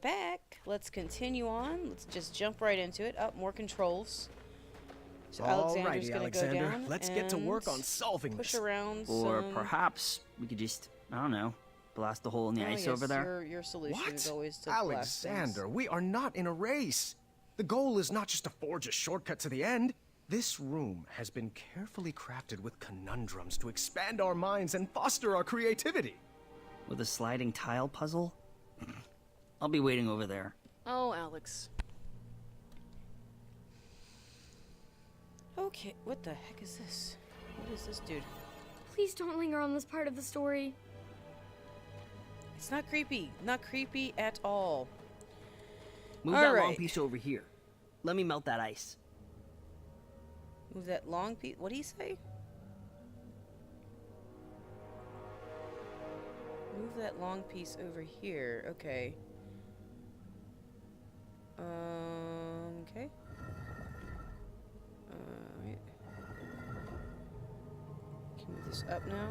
back. Let's continue on. Let's just jump right into it. Up, more controls. So Alrighty, Alexander's gonna go Alexander. down. Let's get to work on solving push this. around. Or some... perhaps we could just, I don't know, blast a hole in the ice over there. Your solution What? is always to blast things. Alexander, we are not in a race. The goal is not just to forge a shortcut to the end. This room has been carefully crafted with conundrums to expand our minds and foster our creativity. With a sliding tile puzzle? I'll be waiting over there. Oh, Alex. Okay, what the heck is this? What is this, dude? Please don't linger on this part of the story. It's not creepy. Not creepy at all. Move that long piece over here. Let me melt that ice. Move that long piece. What do you say? Move that long piece over here. Okay. Okay. Right. Can you move this up now?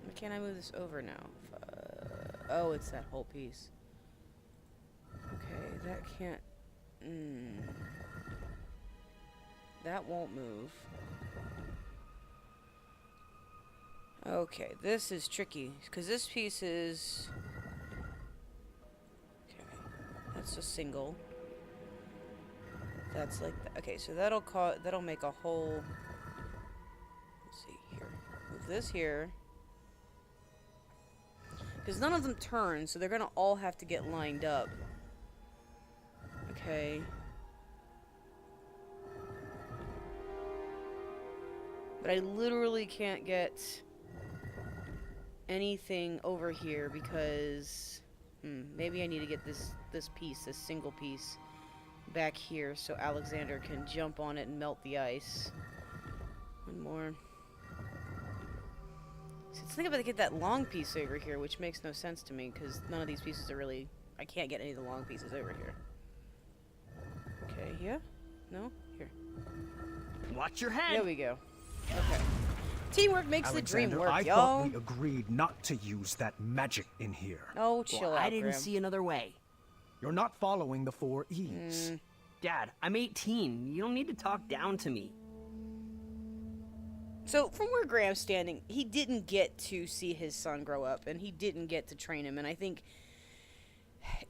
Why can't I move this over now? Oh, it's that whole piece. Okay, that can't... That won't move. Okay, this is tricky, because this piece is... Okay, that's a single. That's like... Okay, so that'll make a whole... Let's see, here. Move this here. Because none of them turn, so they're gonna all have to get lined up. Okay. But I literally can't get anything over here because maybe I need to get this piece, this single piece, back here so Alexander can jump on it and melt the ice. One more. So let's think about to get that long piece over here, which makes no sense to me because none of these pieces are really... I can't get any of the long pieces over here. Okay, yeah? No? Here. Watch your head! There we go. Okay. Teamwork makes Alexander, the dream work, I y'all. thought we agreed not to use that magic in here. Oh, chill out, I didn't Graham. see another way. You're not following the 4 E's. Dad, I'm 18. You don't need to talk down to me. So, from where Graham's standing, he didn't get to see his son grow up, and he didn't get to train him, and I think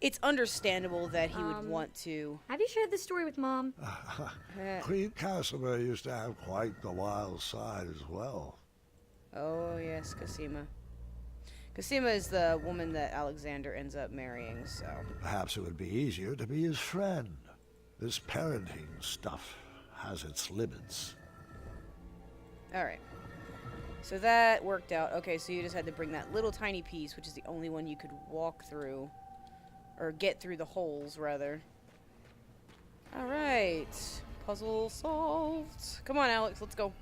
it's understandable that he would want to... Have you shared this story with Mom? Queen Casimir used to have quite the wild side as well. Oh, yes, Cosima. Cosima is the woman that Alexander ends up marrying, so... Perhaps it would be easier to be his friend. This parenting stuff has its limits. Alright. So that worked out. Okay, so you just had to bring that little tiny piece, which is the only one you could walk through. Or get through the holes, rather. Alright. Puzzle solved. Come on, Alex, let's go.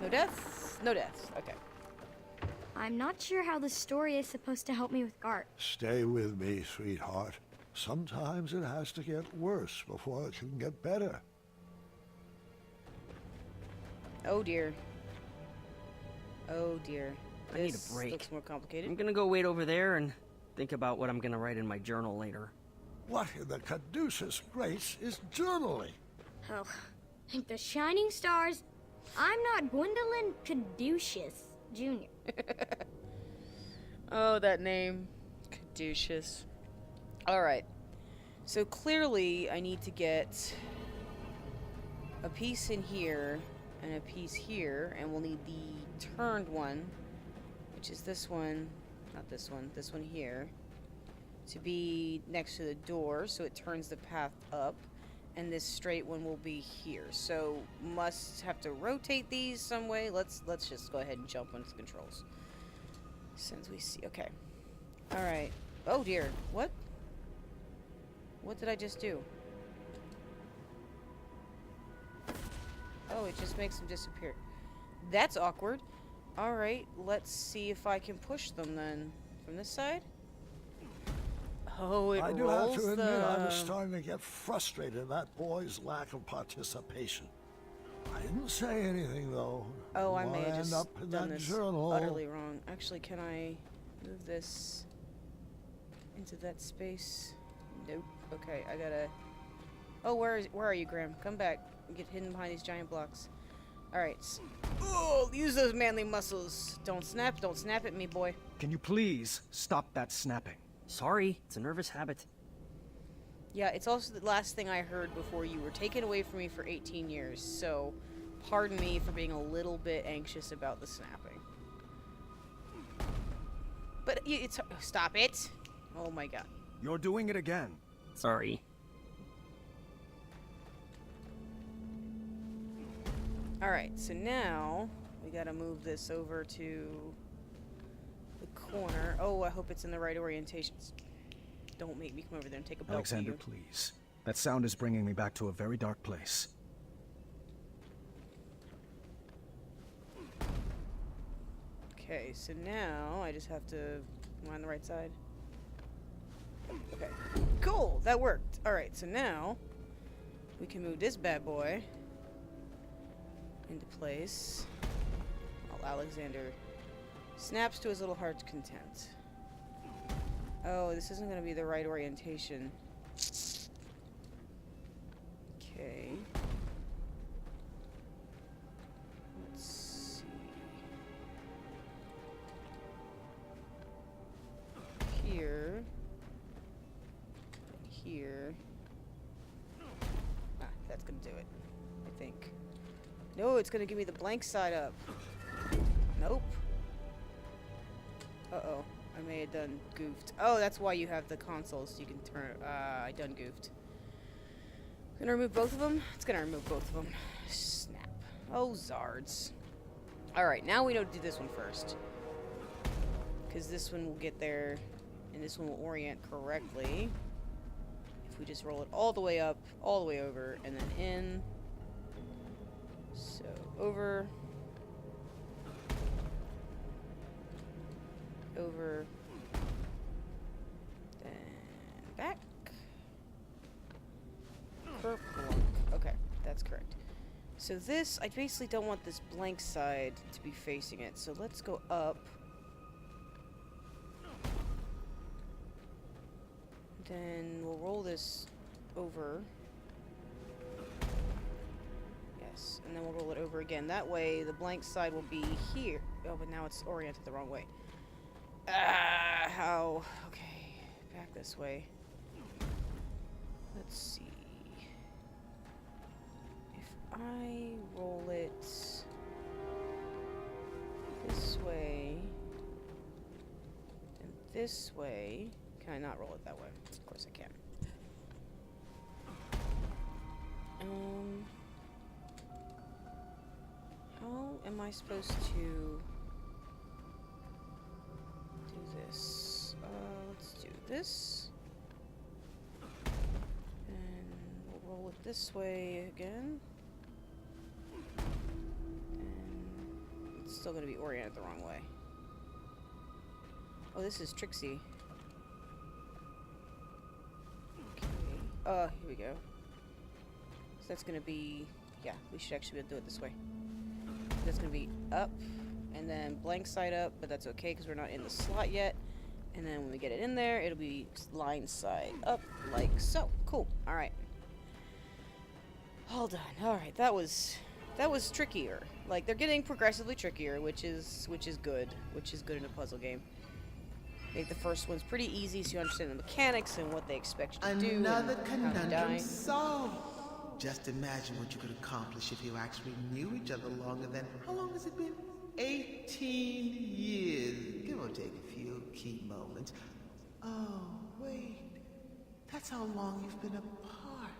No deaths? No deaths. Okay. I'm not sure how the story is supposed to help me with Gart. Stay with me, sweetheart. Sometimes it has to get worse before it can get better. Oh, dear. Oh, dear. I need This a break. looks more complicated. I'm gonna go wait over there and think about what I'm gonna write in my journal later. What in the caduceus grace is journaling? Oh, thank the shining stars. I'm not Gwendolyn Caduceus Jr. Oh, that name. Caduceus. Alright. So clearly I need to get a piece in here and a piece here, and we'll need the turned one, which is this one, not this one here, to be next to the door so it turns the path up, and this straight one will be here. So must have to rotate these some way. Let's just go ahead and jump onto the controls. Since we see, okay. Alright. Oh dear, what? What did I just do? Oh, it just makes them disappear. That's awkward. Alright, let's see if I can push them then. From this side? Oh, it I do rolls have to admit, the... I was starting to get frustrated at that boy's lack of participation. I didn't say anything, though. Oh, I Don't may wanna have end just up in done that this journal. utterly wrong. Actually, can I move this into that space? Nope. Okay, I gotta... Oh, where are you, Graham? Come back. Get hidden behind these giant blocks. Alright. Oh, use those manly muscles. Don't snap at me, boy. Can you please stop that snapping? Sorry, it's a nervous habit. Yeah, it's also the last thing I heard before you were taken away from me for 18 years, so pardon me for being a little bit anxious about the snapping. But it's... Stop it! Oh my god. You're doing it again. Sorry. Alright, so now we gotta move this over to the corner. Oh, I hope it's in the right orientations. Don't make me come over there and take a belt to Alexander, you. please. That sound is bringing me back to a very dark place. Okay, so now I just have to... Am I on the right side? Okay. Cool! That worked! Alright, so now we can move this bad boy into place while Alexander snaps to his little heart's content. Oh, this isn't going to be the right orientation. Okay. Let's see. Here. And here. Ah, that's going to do it, I think. No, it's going to give me the blank side up. Nope. Uh-oh. I may have done goofed. Oh, that's why you have the consoles, so you can turn... I done goofed. Gonna remove both of them? It's gonna remove both of them. Snap. Oh, Zards. Alright, now we know to do this one first. Because this one will get there, and this one will orient correctly. If we just roll it all the way up, all the way over, and then in. So, over... over, then back. Blank. Okay, that's correct. So this, I basically don't want this blank side to be facing it, so let's go up. Then we'll roll this over. Yes, and then we'll roll it over again. That way, the blank side will be here. Oh, but now it's oriented the wrong way. How? Okay, back this way. Let's see. If I roll it this way, then this way, can I not roll it that way? Of course I can. How am I supposed to this? Let's do this. And we'll roll it this way again. And it's still going to be oriented the wrong way. Oh, this is Trixie. Okay. Here we go. So that's going to be... Yeah, we should actually be able to do it this way. That's going to be up. And then blank side up, but that's okay because we're not in the slot yet. And then when we get it in there, it'll be line side up, like so. Cool. All right. All done. All right. That was trickier. Like they're getting progressively trickier, which is good. Which is good in a puzzle game. I think the first one's pretty easy, so you understand the mechanics and what they expect you to do. Another and how to die. conundrum solved. Just imagine what you could accomplish if you actually knew each other longer than, how long has it been? 18 years, give or take a few key moments. Oh, wait. That's how long you've been apart.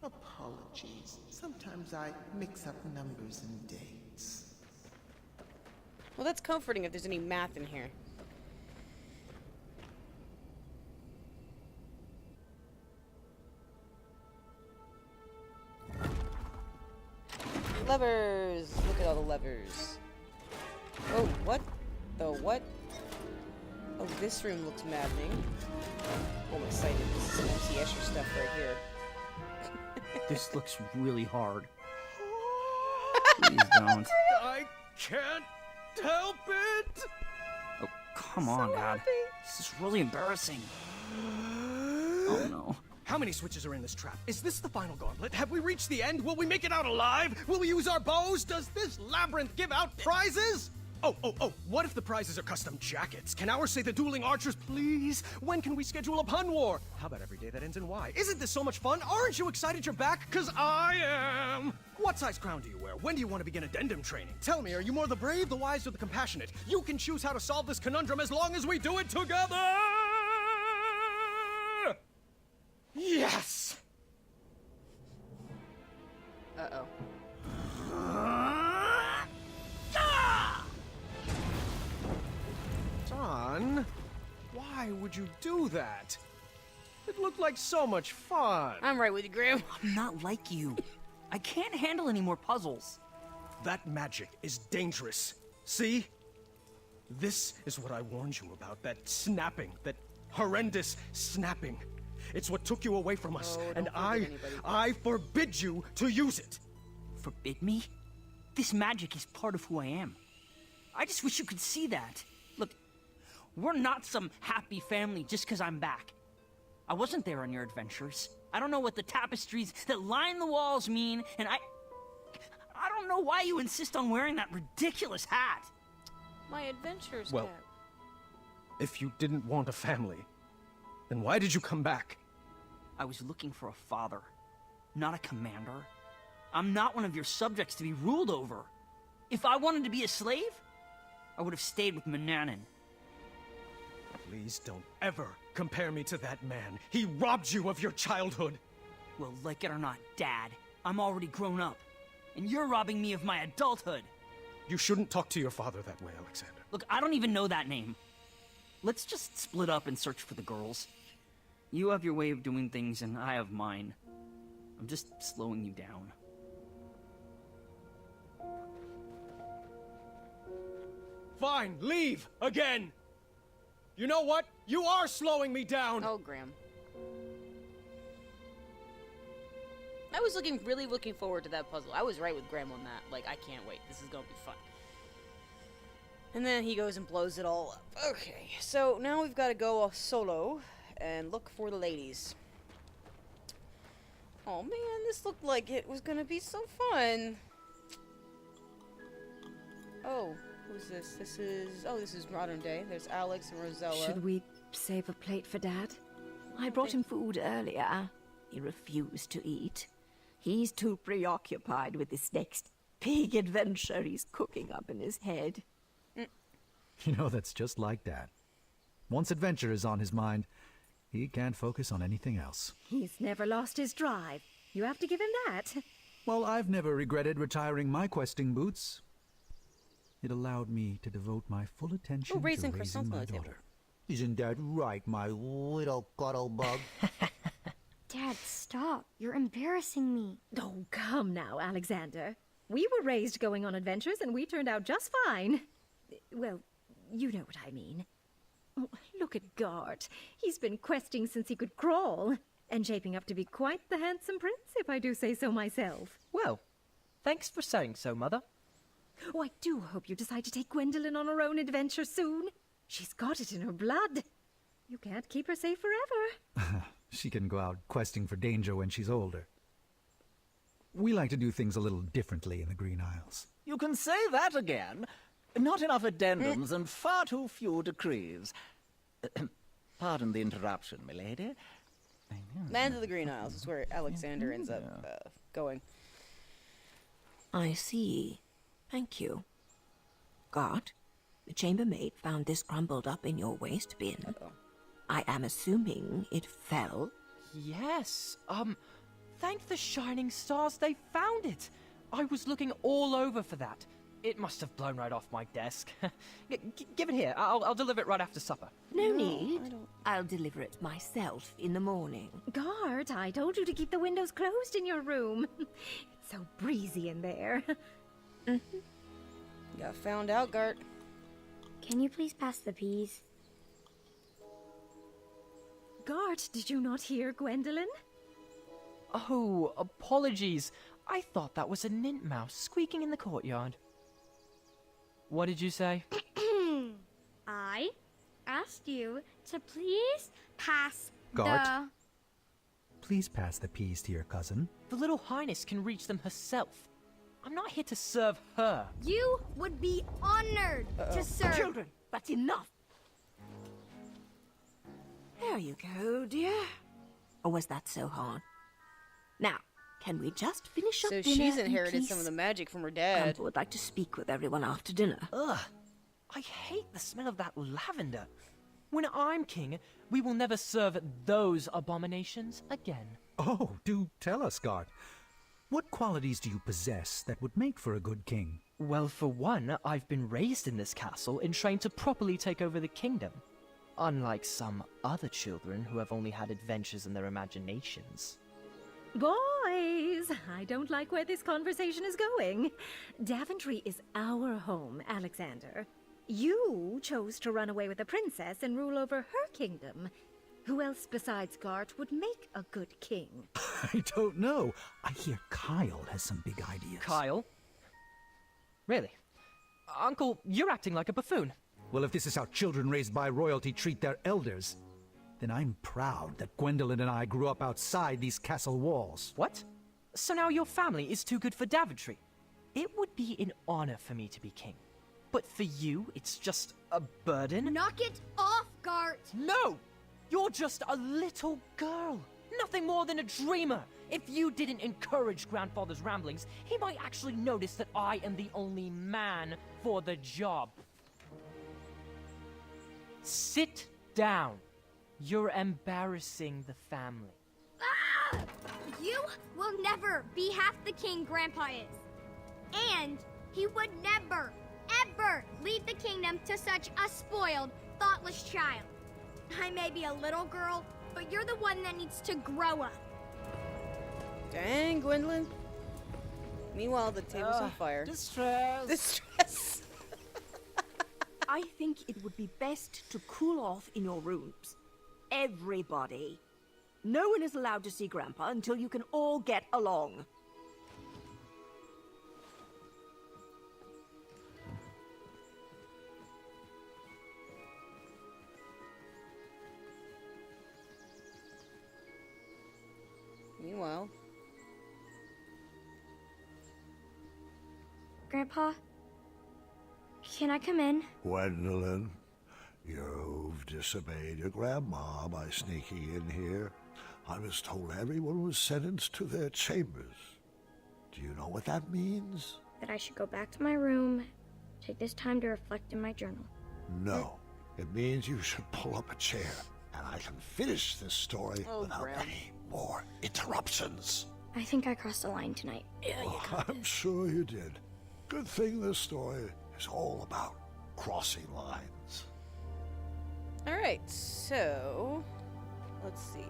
Apologies. Sometimes I mix up numbers and dates. Well, that's comforting if there's any math in here. Levers! Look at all the levers. Oh, what? The what? Oh, this room looks maddening. Oh, I'm excited. This is some MC Escher stuff right here. This looks really hard. Please don't. I can't help it! Oh, come on, Dad. This is really embarrassing. Oh, no. How many switches are in this trap? Is this the final gauntlet? Have we reached the end? Will we make it out alive? Will we use our bows? Does this labyrinth give out prizes? Oh, what if the prizes are custom jackets? Can ours say the dueling archers, please? When can we schedule a pun war? How about every day that ends in Y? Isn't this so much fun? Aren't you excited you're back? 'Cause I am! What size crown do you wear? When do you want to begin addendum training? Tell me, are you more the brave, the wise, or the compassionate? You can choose how to solve this conundrum as long as we do it together! Yes! Uh-oh. Son, why would you do that? It looked like so much fun. I'm right with you, Graham. I'm not like you. I can't handle any more puzzles. That magic is dangerous. See? This is what I warned you about, that snapping, that horrendous snapping. It's what took you away from us, Oh, don't and forbid anybody. I forbid you to use it. Forbid me? This magic is part of who I am. I just wish you could see that. Look, we're not some happy family just because I'm back. I wasn't there on your adventures. I don't know what the tapestries that line the walls mean, and I don't know why you insist on wearing that ridiculous hat. My adventures Well, cap. If you didn't want a family, then why did you come back? I was looking for a father, not a commander. I'm not one of your subjects to be ruled over. If I wanted to be a slave, I would have stayed with Mananan. Please don't ever compare me to that man. He robbed you of your childhood. Well, like it or not, Dad, I'm already grown up. And you're robbing me of my adulthood. You shouldn't talk to your father that way, Alexander. Look, I don't even know that name. Let's just split up and search for the girls. You have your way of doing things, and I have mine. I'm just slowing you down. Fine, leave again. You know what? You are slowing me down. Oh, Graham. I was really looking forward to that puzzle. I was right with Graham on that. Like, I can't wait. This is gonna be fun. And then he goes and blows it all up. Okay, so now we've got to go solo and look for the ladies. Oh man, this looked like it was gonna be so fun. Oh, who's this? This is modern day. There's Alex and Rosella. Should we save a plate for Dad? I brought him food earlier. He refused to eat. He's too preoccupied with this next big adventure he's cooking up in his head. You know, that's just like Dad. Once adventure is on his mind, he can't focus on anything else. He's never lost his drive. You have to give him that. Well, I've never regretted retiring my questing boots. It allowed me to devote my full attention to raising raising croissants on my the table. daughter. Isn't that right, my little cuddle bug? Dad, stop. You're embarrassing me. Oh, come now, Alexander. We were raised going on adventures, and we turned out just fine. Well, you know what I mean. Oh, look at Gart. He's been questing since he could crawl, and shaping up to be quite the handsome prince, if I do say so myself. Well, thanks for saying so, Mother. Oh, I do hope you decide to take Gwendolyn on her own adventure soon. She's got it in her blood. You can't keep her safe forever. She can go out questing for danger when she's older. We like to do things a little differently in the Green Isles. You can say that again. Not enough addendums and far too few decrees. Pardon the interruption, milady. Land of the Green Isles is where Alexander ends up going. I see. Thank you. Gart, the chambermaid found this crumbled up in your waste bin. Uh-oh. I am assuming it fell. Yes, thank the shining stars they found it. I was looking all over for that. It must have blown right off my desk. Give it here. I'll deliver it right after supper. No need. I'll deliver it myself in the morning. Gart, I told you to keep the windows closed in your room. It's so breezy in there. You got found out, Gart. Can you please pass the peas? Gart, did you not hear Gwendolyn? Oh, apologies. I thought that was a nint mouse squeaking in the courtyard. What did you say? I asked you to please pass Gart? Please pass the peas to your cousin. The little highness can reach them herself. I'm not here to serve her. You would be honored to serve. Children, that's enough. There you go, dear. Or was that so hard? Now, can we just finish up So dinner she's in inherited peace? some of the magic from her dad. Grandpa would like to speak with everyone after dinner. Ugh. I hate the smell of that lavender. When I'm king, we will never serve those abominations again. Oh, do tell us, Gart. What qualities do you possess that would make for a good king? Well, for one, I've been raised in this castle and trained to properly take over the kingdom. Unlike some other children who have only had adventures in their imaginations. Boys, I don't like where this conversation is going. Daventry is our home, Alexander. You chose to run away with the princess and rule over her kingdom. Who else besides Gart would make a good king? I don't know. I hear Kyle has some big ideas. Kyle? Really? Uncle, you're acting like a buffoon. Well, if this is how children raised by royalty treat their elders, then I'm proud that Gwendolyn and I grew up outside these castle walls. What? So now your family is too good for Daventry? It would be an honor for me to be king. But for you, it's just a burden? Knock it off, Gart! No! You're just a little girl. Nothing more than a dreamer. If you didn't encourage Grandfather's ramblings, he might actually notice that I am the only man for the job. Sit down. You're embarrassing the family. Ah! You will never be half the king Grandpa is. And he would never, ever leave the kingdom to such a spoiled, thoughtless child. I may be a little girl, but you're the one that needs to grow up. Dang, Gwendolyn. Meanwhile, the table's on fire. Distress. Distress. I think it would be best to cool off in your rooms. Everybody. No one is allowed to see Grandpa until you can all get along. Meanwhile, Grandpa, can I come in? Gwendolyn, you've disobeyed your grandma by sneaking in here. I was told everyone was sentenced to their chambers. Do you know what that means? That I should go back to my room, take this time to reflect in my journal. No. It means you should pull up a chair, and I can finish this story without Graham. any more interruptions. I think I crossed the line tonight. I'm sure you did. Good thing this story is all about crossing lines. alright, so let's see.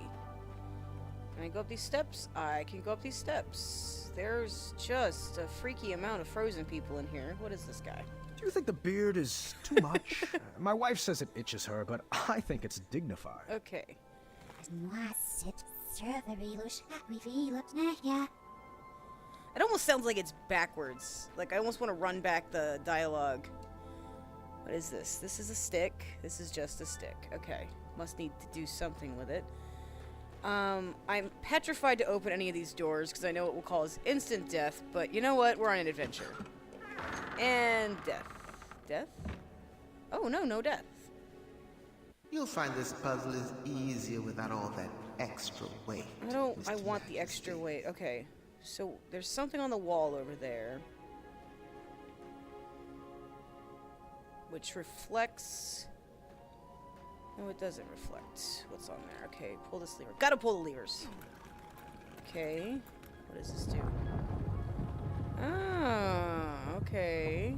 Can I go up these steps? I can go up these steps. There's just a freaky amount of frozen people in here. What is this guy? Do you think the beard is too much? My wife says it itches her, but I think it's dignified. Okay. It almost sounds like it's backwards. Like, I almost want to run back the dialogue. What is this? This is a stick. This is just a stick. Okay. Must need to do something with it. I'm petrified to open any of these doors because I know it will cause instant death, but you know what? We're on an adventure. And death. Death? Oh, no, no death. You'll find this puzzle is easier without all that extra weight. I want the extra weight. Okay. So, there's something on the wall over there. Which reflects... No, it doesn't reflect what's on there. Okay, pull this lever. Gotta pull the levers. Okay. What does this do? Ah, okay.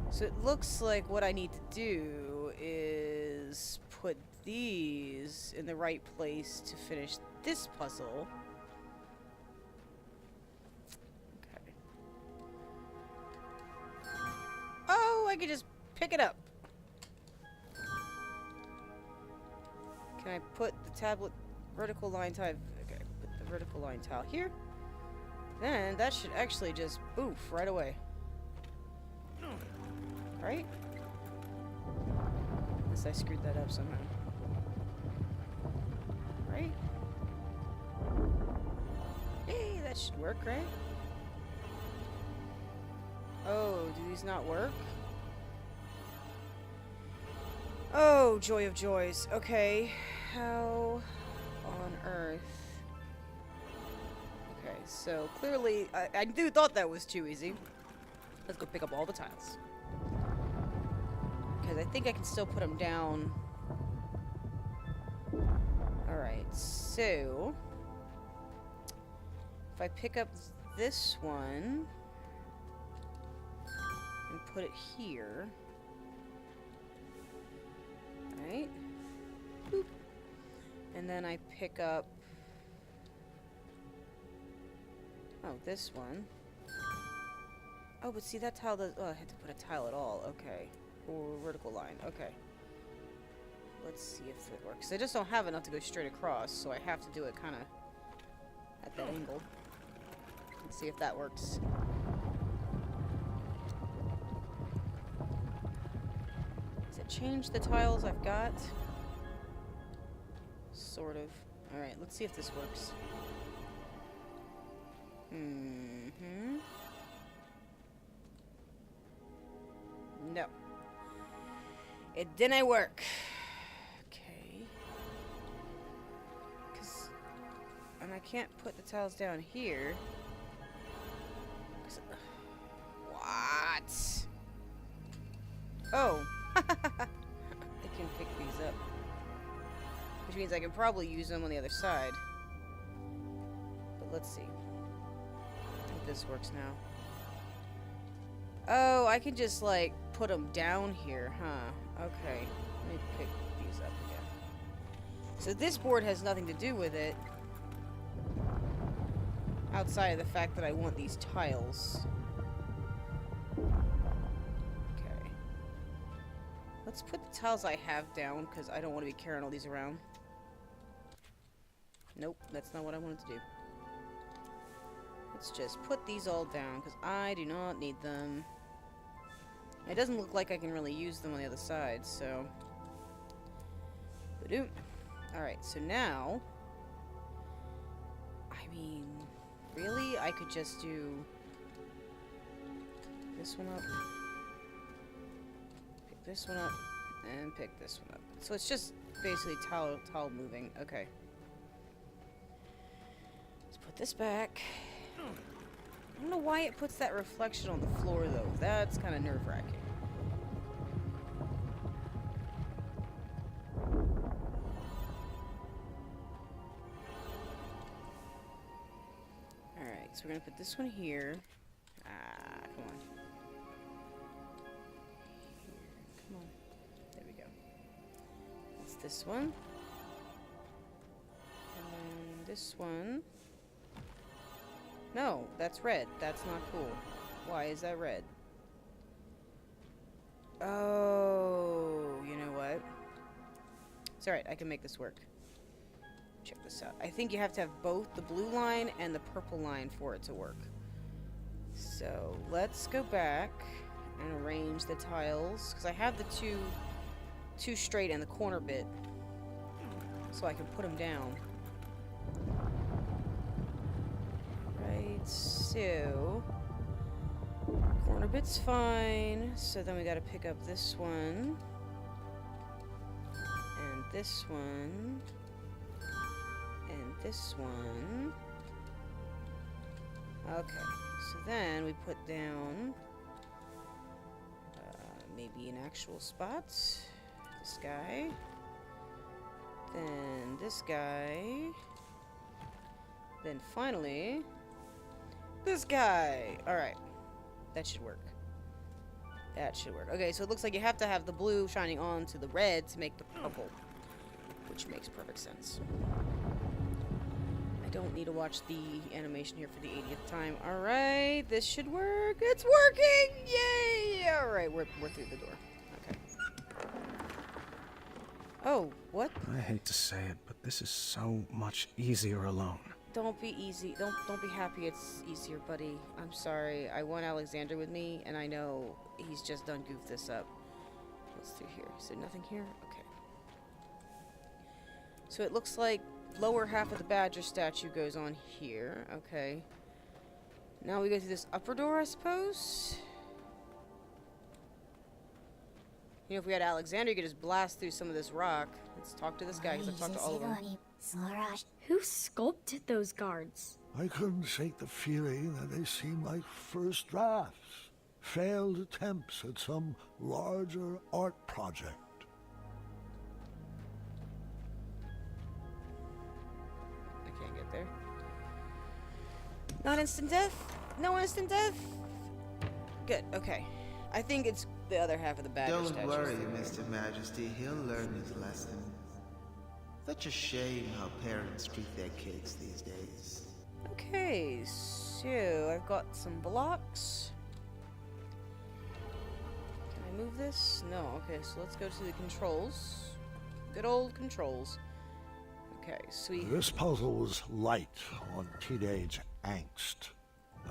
So it looks like what I need to do is put these in the right place to finish this puzzle. Okay. Oh, I could just pick it up. Can I put the tablet vertical line tile? Okay, put the vertical line tile here. then that should actually just boof right away. Right? Unless I screwed that up somehow. Right? Hey, that should work, right? Oh, do these not work? Oh, joy of joys. Okay, how on earth? Okay, so clearly, I thought that was too easy. Let's go pick up all the tiles. Because I think I can still put them down. Alright, so... if I pick up this one... and put it here... right? Boop. And then I pick up... oh, this one. Oh, but see, that tile does... oh, I had to put a tile at all. Okay. Or vertical line. Okay. Let's see if it works. I just don't have enough to go straight across, so I have to do it kind of at that angle. Let's see if that works. Does it change the tiles I've got? Sort of. Alright, let's see if this works. No. It didn't work. Okay. And I can't put the tiles down here. What? Oh. I can pick these up. Which means I can probably use them on the other side. But let's see if this works now. Oh, I can just, like, put them down here, huh? Okay. Let me pick these up again. So this board has nothing to do with it. Outside of the fact that I want these tiles. Okay. Let's put the tiles I have down, because I don't want to be carrying all these around. Nope, that's not what I wanted to do. Let's just put these all down, because I do not need them. It doesn't look like I can really use them on the other side, so... ba-doom. Alright, so now... I mean... really? I could just do... this one up. Pick this one up. And pick this one up. So it's just basically tile moving. Okay. Let's put this back. I don't know why it puts that reflection on the floor, though. That's kind of nerve-wracking. Alright, so we're going to put this one here. Ah, come on. Here, come on. There we go. It's this one. And this one. No, that's red. That's not cool. Why is that red? Oh, you know what? It's alright, I can make this work. Check this out. I think you have to have both the blue line and the purple line for it to work. So, let's go back and arrange the tiles. Because I have the two straight and the corner bit. So I can put them down. So, corner bit's fine. So then we gotta pick up this one. And this one. And this one. Okay, so then we put down maybe an actual spot. This guy. Then this guy. Then finally... this guy! Alright. That should work. That should work. Okay, so it looks like you have to have the blue shining onto the red to make the purple. Which makes perfect sense. I don't need to watch the animation here for the 80th time. Alright, this should work. It's working! Yay! Alright, we're through the door. Okay. Oh, what? I hate to say it, but this is so much easier alone. don't be easy. Don't be happy it's easier, buddy. I'm sorry. I want Alexander with me, and I know he's just done goofed this up. What's through here? Is there nothing here? Okay. So it looks like lower half of the badger statue goes on here. Okay. Now we go through this upper door, I suppose? You know, if we had Alexander, you could just blast through some of this rock. Let's talk to this guy, because I've talked to all of them. Who sculpted those guards? I couldn't shake the feeling that they seemed like first drafts, failed attempts at some larger art project. I can't get there. Not instant death? No instant death? Good, okay. I think it's the other half of the badger statue. Don't worry, Mr. Majesty. He'll learn his lesson. Such a shame how parents treat their kids these days. Okay, so I've got some blocks. Can I move this? No, okay, so let's go to the controls. Good old controls. Okay, sweet. This puzzle was light on teenage angst.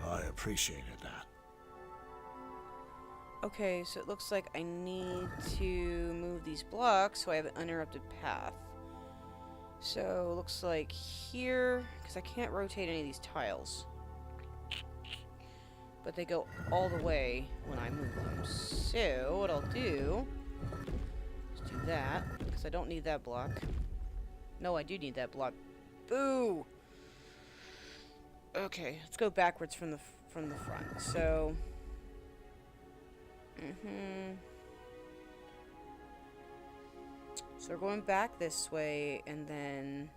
I appreciated that. Okay, so it looks like I need to move these blocks so I have an uninterrupted path. So it looks like here, because I can't rotate any of these tiles. But they go all the way when I move them. So what I'll do is do that, because I don't need that block. No, I do need that block. Boo! Okay, let's go backwards from the front. So So we're going back this way, and then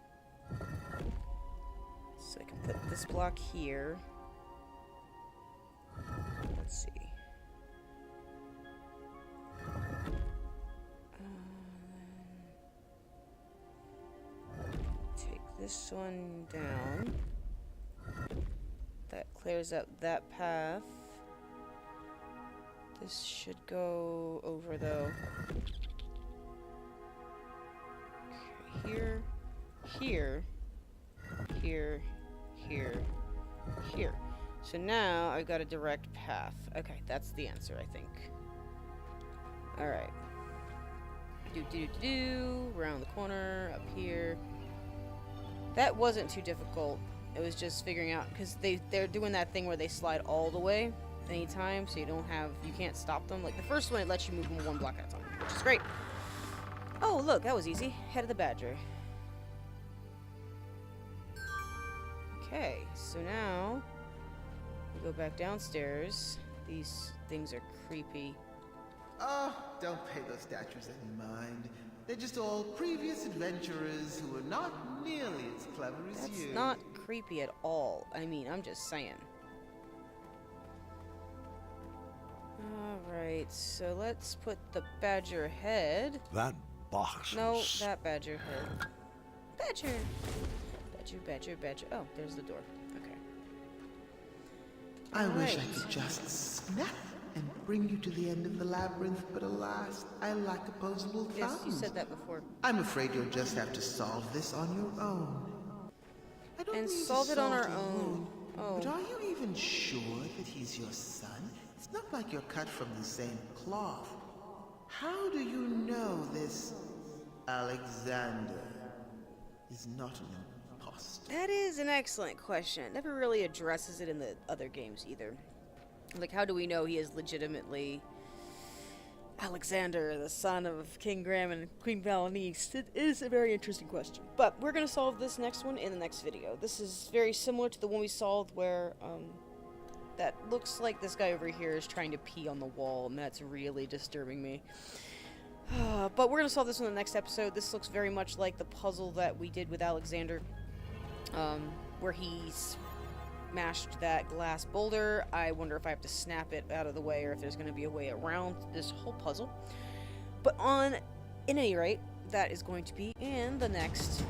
so I can put this block here. Let's see. Take this one down. That clears up that path. This should go over though. Okay, here, here, here, here, here. So now I've got a direct path. Okay, that's the answer, I think. Alright. Around the corner, up here. That wasn't too difficult. It was just figuring out, because they're doing that thing where they slide all the way anytime, so you can't stop them. Like the first one, it lets you move them one block at a time, which is great. Oh, look, that was easy. Head of the badger. Okay, so now we go back downstairs. These things are creepy. Oh, don't pay those statues any mind. They're just all previous adventurers who are not nearly as clever as you. That's not creepy at all. I mean, I'm just saying. Alright, so let's put the badger head. That box. No, that badger head. Badger! Badger. Oh, there's the door. Okay. I wish I could just snap and bring you to the end of the labyrinth, but alas, I lack opposable thumbs. Yes, you said that before. I'm afraid you'll just have to solve this on your own. I don't And mean to solve it on our salt your own. wound, Oh. But are you even sure that he's your son? It's not like you're cut from the same cloth. How do you know this Alexander is not an imposter? That is an excellent question. It never really addresses it in the other games either. Like, how do we know he is legitimately Alexander, the son of King Graham and Queen Valenice? It is a very interesting question. But we're going to solve this next one in the next video. This is very similar to the one we solved where, that looks like this guy over here is trying to pee on the wall, and that's really disturbing me. But we're going to solve this in the next episode. This looks very much like the puzzle that we did with Alexander, where he smashed that glass boulder. I wonder if I have to snap it out of the way or if there's going to be a way around this whole puzzle. But in any rate, that is going to be in the next